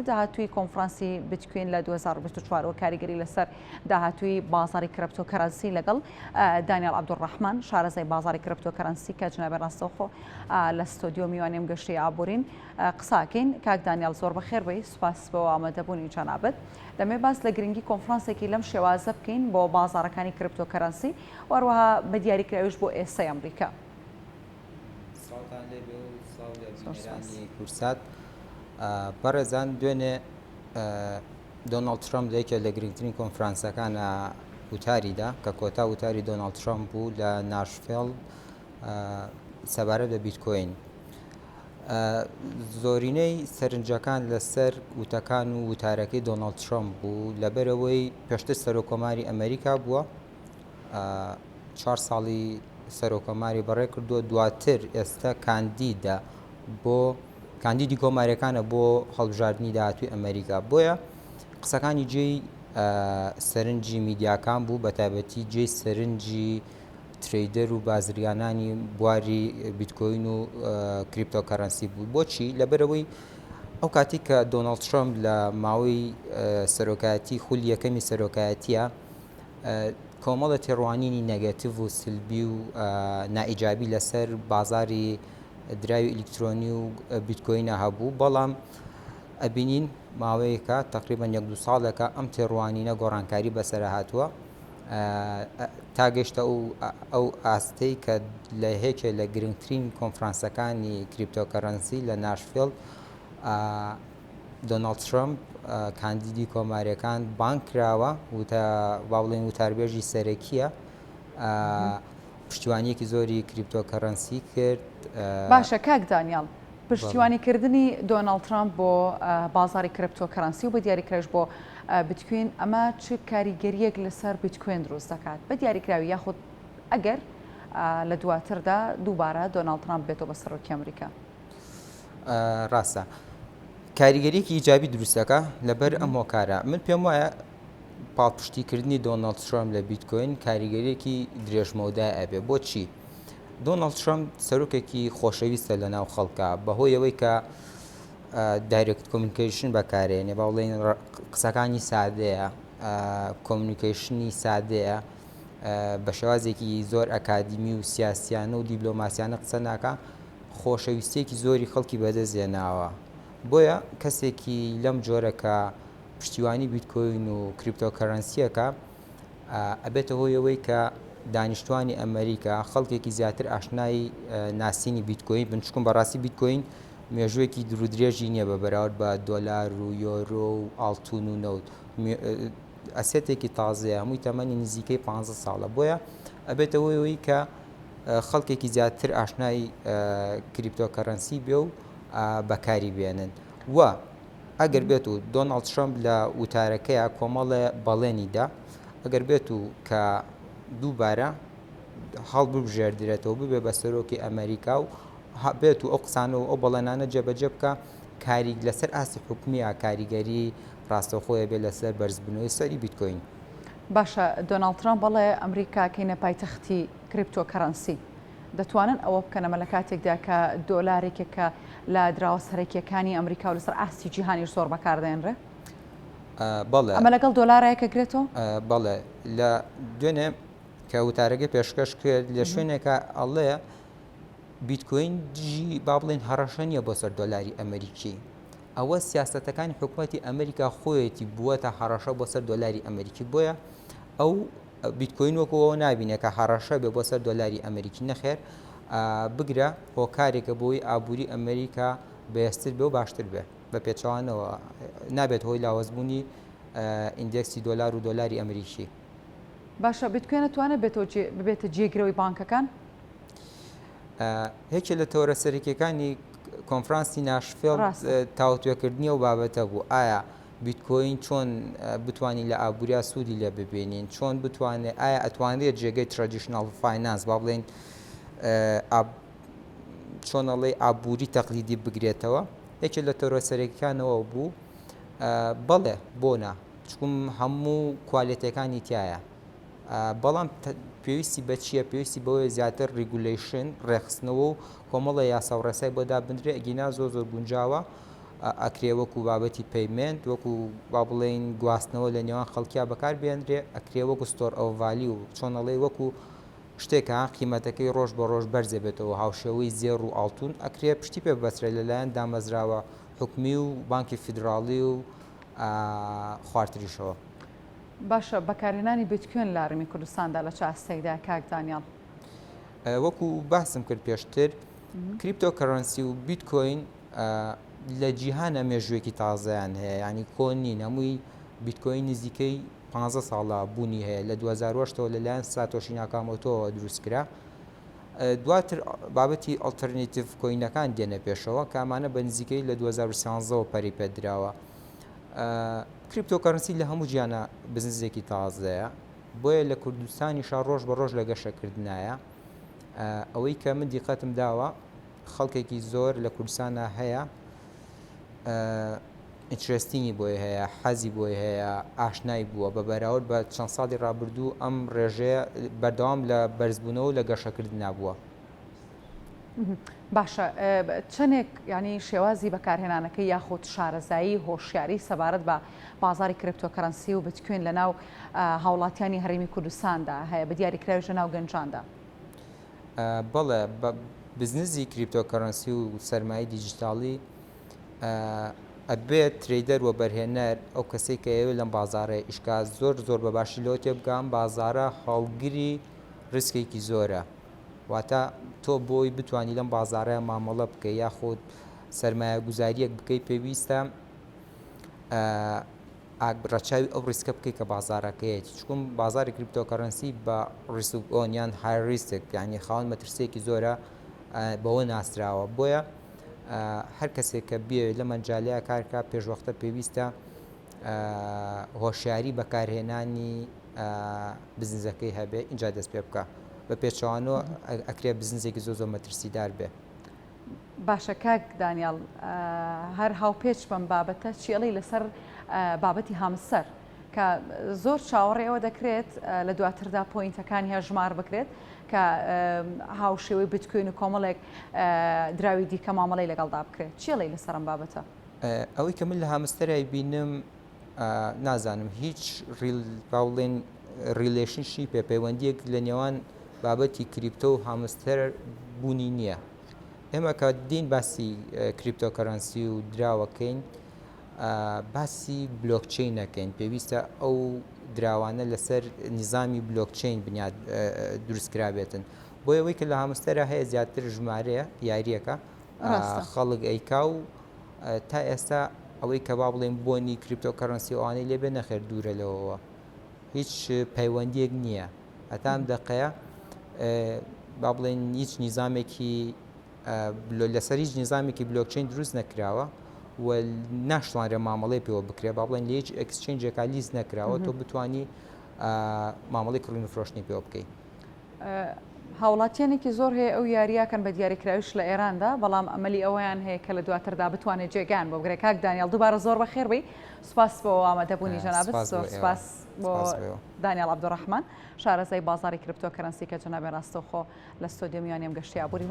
داهاتووی کۆنفرانسی بتکوین لە 2024 و کاریگەری لەسەر داهاتووی بازاری کرپتۆکەرەنسی لەگەڵ دانیال عەبدوڕەحمان شارەزای بازاری کرپتۆکەرەنسی کە جنابێ ڕاستەوخۆ لە ستۆدیۆ میوانیم گەشتی ئابوورین قساکەین. کاک دانیال زۆر بەخێر بێی، سوپاس بۆ ئامادەبوونی جەنابەت. دەمێ باس لە گرنگی کۆنفرانسێکی لەم شێوازە بکەین بۆ بازارەکانی کرپتۆکەرەنسی وەروەها بە دیاریکراویش بۆ ئێستای ئەمریکا. کورسات بەڕێزان دوێنێ دۆناڵد ترامپ لەیەکێک لە گرنگترین کۆنفرانسەکانە وتاریدا کە کۆتا وتاری دۆناڵد ترامپ بوو لە ناشڤیل سەبارەت بە بیتکۆین. زۆرینەی سەرنجەکان لەسەر وتەکان و وتارەکەی دۆناڵد ترامپ بوو لەبەرەوەی پێشتر سەرۆکۆماری ئەمریکا بووە 4 ساڵی سەرۆکۆماری بەڕێ کردووە، دواتر ئێستا کاندیدە بۆ کاندیدی کۆماریەکانە بۆ هەڵبژاردننی داهاتووی ئەمریکا. بۆیە قسەکانی جێی سەرنجی میدیاکان بوو، بە تایبەتی جێی سەرنجی ترێدەر و بازرگانانی بواری بیتکۆین و کریپتۆکەرەنسی بوو. بۆچی؟ لەبەرەوەی ئەو کاتی کە دۆناڵد ترامپ لە ماوەی سەرۆکایەتی خولی یەکەمی سەرۆکایەتیە کۆمەڵە تێڕوانینی نەگەتیڤ و سلبی و نائیجابی لەسەر بازاری دراوی ئەلکترۆنی و بیتکۆینە هەبوو، بەڵام ئەبینین ماوەیەکە تقریبا 1-2 ساڵێکە ئەم تێڕوانینە گۆڕانکاری بەسەرە هاتووە تا گەشتە ئەو ئاستەی کە لە هێکێ لە گرنگترین کۆنفرانسەکانی کریپتۆکەرەنسی لە ناشڤیل دۆناڵد ترامپ کاندیدی کۆماریەکان بانگ کراوە با بڵێن وتاربێژی سەرەکیە پشتیوانیەکی زۆری کریپتۆکەرەنسی کرد. باشە کاک دانیال، پشتیوانیکردنی دۆناڵد ترامپ بۆ بازاری کرپتۆکەرەنسی و بە دیاریکراویش بۆ بیتکوین ئەمە چ کاریگەریەک لەسەر بیتکوین دروست دەکات بە دیاریکراوی یاخود ئەگەر لە دواتردا دووبارە دۆناڵد ترامپ بێتەوە بە سەرۆکی ئەمریکا؟ ڕاستە کاریگەریەکی ئیجابی دروستەکە لەبەر ئەم هۆکارە. من پێم وایە پاڵپشتیکردنی دۆناڵد ترامپ لە بیتکۆین کاریگەریەکی درێژمەودای ئەبێ. بۆچی؟ دۆناڵد ترامپ سەرۆکێکی خۆشەویستە لە ناو خەڵکە بەهۆی ئەوەی کە دایرکت کۆمیونیکیشن بەکارێنێ، با بڵێن قسەکانی سادەیە، کۆمیونیکیشنی سادەیە، بە شێوازێکی زۆر ئەکادمی و سیاسیانە و دیبلۆماسیانە قسە ناکە، خۆشەویستێکی زۆری خەڵکی بەدەستێناوە. بۆیە کەسێکی لەم جۆرەکە پشتیوانی بیتکۆین و کریپتۆکەرەنسیەکە ئەبێتە هۆی ئەوەی کە دانیشتوانی ئەمریکا خەڵکێکی زیاتر ئاشنای ناسینی بیتکۆین بن، چکۆن بەڕاستی بیتکۆین مێژوویەکی درودرێژی نییە بە بەراورد بە دۆلار و یۆرۆ و ئاڵتون و نەوت، ئەسێتێکی تازەیە، هەمووی تەمەنی نزیکەی 15 ساڵە. بۆیە ئەبێتە هۆی کە خەڵکێکی زیاتر ئاشنای کریپتۆکەرەنسی بێ و بەکاری بێنن. وە ئەگەر بێت و دۆناڵد ترامپ لە وتارەکەیە کۆمەڵە بەڵێنیدا ئەگەر بێت و کە دووبارە هەڵ ببژێردرێتەوە ببێ بە سەرۆکی ئەمریکا و بێت و ئەو قسانە و ئەو بەڵێنانە جێبەجێ بکە کاری لەسەر ئاسی حکومیە کاریگەری ڕاستەوخۆیە بێ لەسەر بەرزبوونەوەی سەری بیتکۆین. باشە دۆناڵد ترامپ بەڵێ ئەمریکا کەینە پایتەختی کریپتۆکەرەنسی، دەتوانن ئەوە بکەنەمە لە کاتێکدا کە دۆلارێکێکە لە دراوە سەرەکیەکانی ئەمریکا و لەسەر ئاستی جیهانیش زۆر بەکاردێنرێ؟ بەڵێ ئەمە لەگەڵ دۆلارەیەکە گرێتەوە؟ بەڵێ لە دوێنێ کە وتارەکە پێشکەش کرد لە شوێنێکە ئەڵەیە بیتکۆین دژی با بڵێن هەڕەشە نیە بۆ سەر دۆلاری ئەمریکی. ئەوە سیاسەتەکانی حکوومەتی ئەمریکا خۆیەتی بووەتە هەڕەشە بۆ سەر دۆلاری ئەمریکی. بۆیە ئەو بیتکۆین وەکەوە نابینێت کە هەڕەشە بێ بۆ سەر دۆلاری ئەمریکی، نەخێر بگرە هۆکارێکە بۆی ئابووری ئەمریکا بەهێزتر بێ و باشتر بێ بە پێچەوانەوە نابێت هۆی لاوەزبوونی ئیندێکسی دۆلار و دۆلاری ئەمریکی. باشە بیتکۆین دەتوانێت ببێتە جێگرەوەی بانکەکان؟ هێکێ لە تەورە سەرەکیەکانی کۆنفرانسی ناشڤیل تاوتوێکردنی و بابەتە بوو ئایا بیتکۆین چۆن بتوانین لە ئابووریا سوودی لێ ببینین، چۆن بتوانێت ئایا ئەتوانێت جێگەی ترادیشنال فاینانس با بڵێن چۆنەڵێ ئابووری تەقلیدی بگرێتەوە. یەکێک لە تەورە سەرەکیەکانەوە بوو بەڵێ بۆنا چکم هەموو کوالێتەکانی تایە، بەڵام پێویستی بە چییە؟ پێویستی بەوەی زیاتر ریگولیشن ڕێخستنەوە و کۆمەڵە یاسا و ڕێسای بۆ دابدرێ ئەگینا زۆر گونجاوە ئەکرێ وەکو بابەتی پەیمنت وەکو با بڵێن گواستنەوە لە نێوان خەڵکیا بەکار بێنرێ ئەکرێ وەکو ستۆر ئەوڤالی و چۆنەڵێ وەکو شتێکە قیمەتەکەی ڕۆژ بە ڕۆژ بەرزێ بێتەوە هاوشێوەی زێڕ و ئاڵتون ئەکرێ پشتی پێ ببەسرێت لەلایەن دامەزراوە حکومی و بانکی فیدراالی و خواردریشەوە. باشە بەکارهێنانی بیتکوین لە هەرێمی کوردستاندا لە چ ئاستەیدا کاک دانیال؟ وەکو باسم کرد پێشتر کریپتۆکەرەنسی و بیتکۆین لە جیهانە مێژوێکی تازایان هەیە ینی کۆنین هەمووی بیتکۆین نزیکەی 15 ساڵە بوونی هەیە لە 2008ەوە لەلایەن ساتۆشی ناکامۆتۆ دروستکرا. دواتر بابەتی ئەڵتەرنێتیڤ کۆینەکان دێنە پێشەوە کامانە بە نزیکەی لە 2013ەوە پەری پێدراوە. کریپتۆکەرنسی لە هەموو جیانە بزنسێکی تازەیە بۆیە لە کوردستانیشا ڕۆژ بە ڕۆژ لە گەشەکردنایە. ئەوەی کە من دیقەتم داوە خەڵکێکی زۆر لە کوردستانە هەیە ئینترستینی بۆی هەیە حەزی بۆی هەیە ئاشنای بووە بە بەراورد بە چەند ساڵی ڕابردوو ئەم ڕێژەیە بەردەوام لە بەرزبوونەوە لە گەشەکردن نبووە. باشە چەندێک ینی شێوازی بەکارهێنانەکەی یاخود شارەزایی هۆشیاری سەبارەت بە بازاری کریپتۆکەرەنسی و بتکوین لە ناو هاوڵاتیانی هەرێمی کوردستاندا هەیە بە دیاریکراویش لە ناو گەنجاندا. بەڵێ بزنسی کریپتۆکەرەنسی و سەرمایە دیجیتاڵی ئەبێت ترێدەر و بەرهێنەر ئەو کەسێک کە ئێوە لەم بازارە ئیشکا زۆر بە باشی لەوە تێ بگەم بازارە هەڵگری ڕسکێکی زۆرە واتە تۆ بۆی بتانی لەم بازارە مامەڵە بکەی یاخود سەرمایە گوزاریەک بکەی پێویستە ڕەچاوی ئەو ڕیسکە بکەی کە بازارەکەیەتی چکم بازاری کریپتۆکەرەنسی بە ڕیسکۆنیان های ریسک یعنی خاوەن مەترسێکی زۆرە بەوە ناسراوە بۆیە هەر کەسێک کە بێ لە مەنجالەیە کارکە پێشوەختە پێویستە هۆشیاری بەکارهێنانی بزنسەکەی هەبێ اینجا دەست پێ بکە بە پێچوانەوە ئەکرێ بزنسێکی زۆر مەترسیدار بێ. باشە کاک دانیال هەر هاوپێچ بەم بابەتە چیڵی لەسەر بابەتی هامستەر کە زۆر چاوەڕێەوە دەکرێت لە دواتردا پۆینتەکانی هەژمار بکرێت کە هاوشێوەی بتکوین و کۆمەڵێک دراوی دیکە مامەڵی لەگەڵدا بکرێت چیڵی لەسەر ئەم بابەتە؟ ئەوەی کە من لە هامستەرای بینم نازانم هیچ باڵێن ریلیشنشی پەیوەندیەک لە نێوان بابەتی کریپتۆ و هامستەر بوونی نییە. ئێمە کە دین باسی کریپتۆکەرەنسی و دراوەکەین باسی بلۆکچین نەکەین پێویستە ئەو دراوانە لەسەر نظامی بلۆکچین بنیاد دروستکرابێتن بۆ ئەوەی کە لە هامستەرە هەیە زیاتر ژمارەیە یاریەکە خەڵک ئەیکا و تا ئێستا ئەوەی کە با بڵێن بۆنی کریپتۆکەرەنسی ئەوانەی لێبێ نەخێر دوورە لەوەوە هیچ پەیوەندیەک نییە هەتام دەقەیە با بڵێن هیچ نیزامێکی لەسەر هیچ نیزامێکی بلۆکچین دروست نەکراوە و ناشڵانرێ مامەڵی پێوە بکرێ با بڵێن لە هیچ ئەکسچێنجێکا لیست نەکراوە تۆ بتانی مامەڵی کڕین و فرۆشتنی پێوە بکەیت. هاوڵاتیانێکی زۆر هەیە ئەو یاریەکەن بە دیاریکراویش لە ئێراندا بەڵام ئەمەلی ئەویان هەیە کە لە دواتردا بتوانێت جێگان بۆ بگرێت. کاک دانیال دووبارە زۆر بەخێر بی سوپاس بۆ ئامادەبوونی جەنابەت سوپاس بۆ دانیال عەبدوڕەحمان شارەزای بازاری کریپتۆکەرەنسی کە جەنابێ ڕاستەوخۆ لە ستۆدیۆ میوانیم گەشتی ئابووری